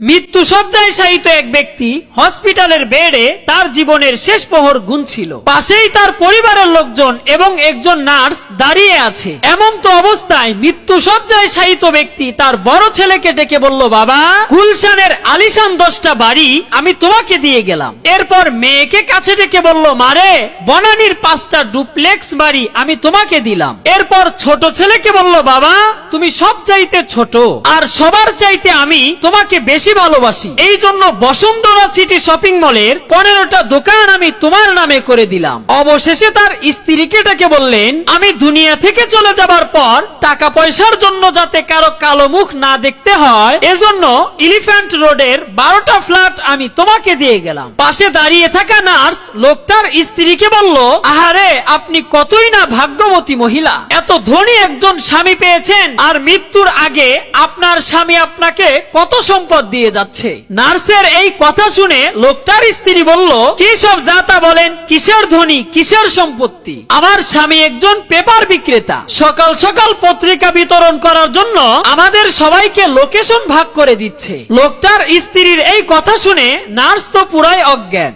মৃত্যু শয্যায় শায়িত এক ব্যক্তি হসপিটালের বেডে তার জীবনের শেষ প্রহর গুনছিল। পাশেই তার পরিবারের লোকজন এবং একজন নার্স দাঁড়িয়ে আছে। এমন তো অবস্থায় মৃত্যু শয্যায় শায়িত ব্যক্তি তার বড় ছেলেকে ডেকে বলল, বাবা, গুলশানের আলিশান 10টা বাড়ি আমি তোমাকে দিয়ে গেলাম। এরপর মেয়েকে কাছে ডেকে বলল, মারে, বনানীর 5টা ডুপ্লেক্স বাড়ি আমি তোমাকে দিলাম। এরপর ছোট ছেলেকে বলল, বাবা, তুমি সব চাইতে ছোট আর সবার চাইতে আমি তোমাকে বেশি ভালোবাসি, এই জন্য বসুন্ধরা সিটি শপিং মলের 15টা দোকান আমি তোমার নামে করে দিলাম। অবশেষে তার স্ত্রীকে ডেকে বললেন, আমি দুনিয়া থেকে চলে যাবার পর টাকা পয়সার জন্য যাতে কারো কালো মুখ না দেখতে হয়, এজন্য এলিফ্যান্ট রোডের 12টা ফ্ল্যাট আমি তোমাকে দিয়ে গেলাম। পাশে দাঁড়িয়ে থাকা নার্স লোকটার স্ত্রীকে বলল, আহারে, আপনি কতই না ভাগ্যবতী মহিলা, এত ধনী একজন স্বামী পেয়েছেন, আর মৃত্যুর আগে আপনার স্বামী আপনাকে কত সম্পদ দিয়ে যাচ্ছে। নার্সের এই কথা শুনে লোকটার স্ত্রী বলল, কি সব যাতা বলেন, কিসের ধনী, কিসের সম্পত্তি? আমার স্বামী একজন পেপার বিক্রেতা, সকাল সকাল পত্রিকা বিতরণ করার জন্য আমাদের সবাইকে লোকেশন ভাগ করে দিচ্ছে। লোকটার স্ত্রীর এই কথা শুনে নার্স তো পুরাই অজ্ঞান।